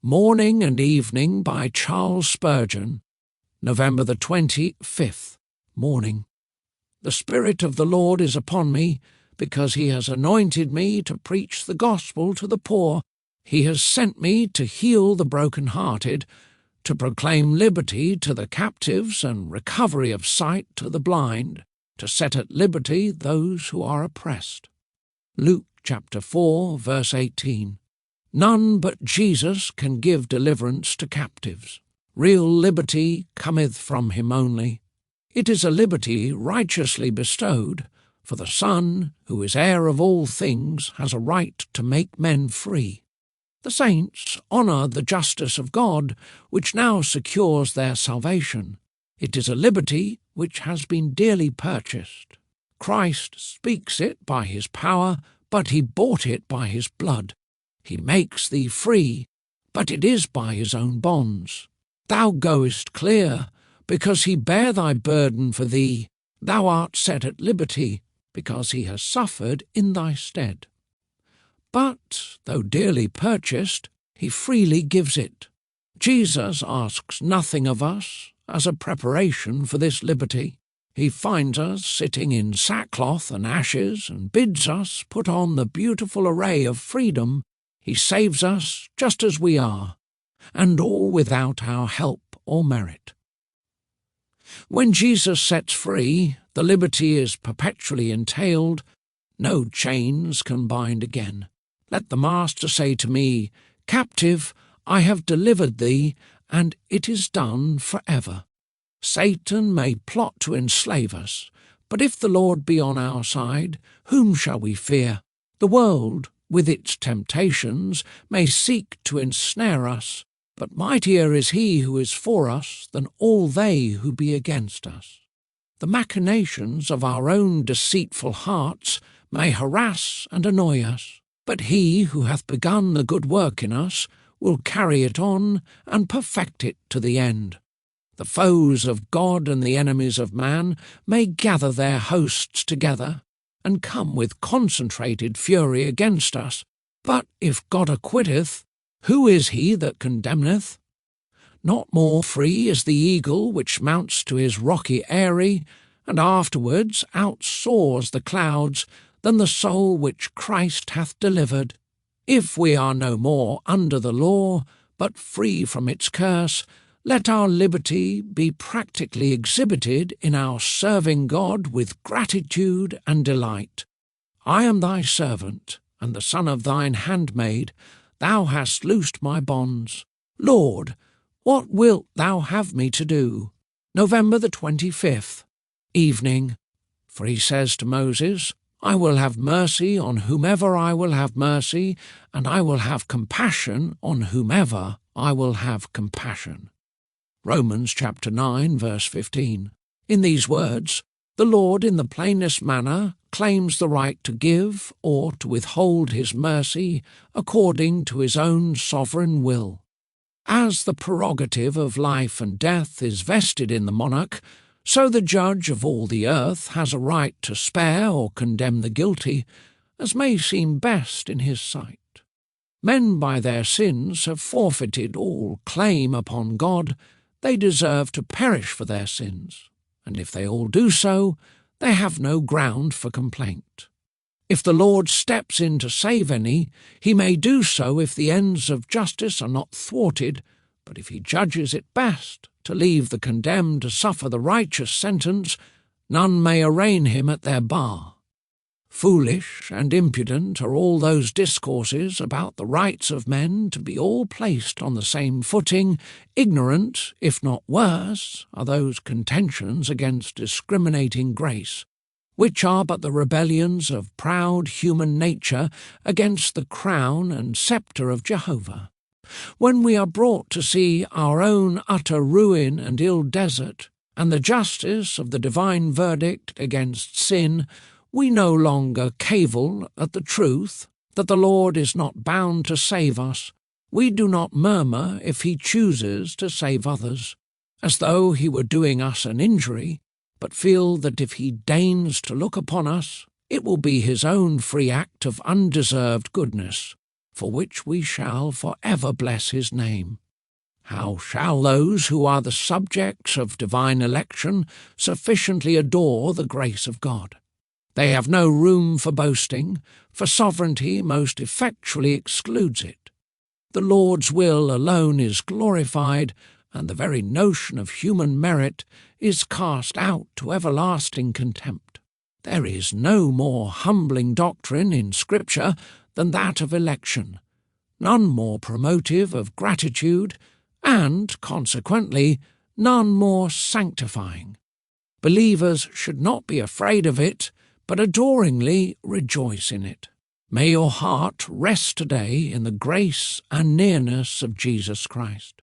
Morning and Evening by Charles Spurgeon, November the 25th, morning. The Spirit of the Lord is upon me, because he has anointed me to preach the gospel to the poor. He has sent me to heal the broken-hearted, to proclaim liberty to the captives and recovery of sight to the blind, to set at liberty those who are oppressed. Luke chapter 4, verse 18. None but Jesus can give deliverance to captives. Real liberty cometh from him only. It is a liberty righteously bestowed, for the Son, who is heir of all things, has a right to make men free. The saints honour the justice of God, which now secures their salvation. It is a liberty which has been dearly purchased. Christ speaks it by his power, but he bought it by his blood. He makes thee free, but it is by his own bonds. Thou goest clear, because he bare thy burden for thee. Thou art set at liberty, because he has suffered in thy stead. But, though dearly purchased, he freely gives it. Jesus asks nothing of us as a preparation for this liberty. He finds us sitting in sackcloth and ashes and bids us put on the beautiful array of freedom. He saves us just as we are, and all without our help or merit. When Jesus sets free, the liberty is perpetually entailed. No chains can bind again. Let the Master say to me, "Captive, I have delivered thee, and it is done forever." Satan may plot to enslave us, but if the Lord be on our side, whom shall we fear? The world, with its temptations, may seek to ensnare us, but mightier is he who is for us than all they who be against us. The machinations of our own deceitful hearts may harass and annoy us, but he who hath begun the good work in us will carry it on and perfect it to the end. The foes of God and the enemies of man may gather their hosts together and come with concentrated fury against us. But if God acquitteth, who is he that condemneth? Not more free is the eagle which mounts to his rocky eyrie, and afterwards outsoars the clouds, than the soul which Christ hath delivered. If we are no more under the law, but free from its curse, let our liberty be practically exhibited in our serving God with gratitude and delight. I am thy servant, and the son of thine handmaid. Thou hast loosed my bonds. Lord, what wilt thou have me to do? November the 25th, evening. For he says to Moses, I will have mercy on whomever I will have mercy, and I will have compassion on whomever I will have compassion. Romans chapter 9, verse 15. In these words, the Lord in the plainest manner claims the right to give or to withhold his mercy according to his own sovereign will. As the prerogative of life and death is vested in the monarch, so the judge of all the earth has a right to spare or condemn the guilty, as may seem best in his sight. Men by their sins have forfeited all claim upon God. They deserve to perish for their sins, and if they all do so, they have no ground for complaint. If the Lord steps in to save any, he may do so if the ends of justice are not thwarted, but if he judges it best to leave the condemned to suffer the righteous sentence, none may arraign him at their bar. Foolish and impudent are all those discourses about the rights of men to be all placed on the same footing. Ignorant, if not worse, are those contentions against discriminating grace, which are but the rebellions of proud human nature against the crown and sceptre of Jehovah. When we are brought to see our own utter ruin and ill desert, and the justice of the divine verdict against sin, we no longer cavil at the truth that the Lord is not bound to save us. We do not murmur if he chooses to save others, as though he were doing us an injury, but feel that if he deigns to look upon us, it will be his own free act of undeserved goodness. for which we shall for ever bless his name. How shall those who are the subjects of divine election sufficiently adore the grace of God? They have no room for boasting, for sovereignty most effectually excludes it. The Lord's will alone is glorified, and the very notion of human merit is cast out to everlasting contempt. There is no more humbling doctrine in Scripture than that of election, none more promotive of gratitude, and, consequently, none more sanctifying. Believers should not be afraid of it, but adoringly rejoice in it. May your heart rest today in the grace and nearness of Jesus Christ.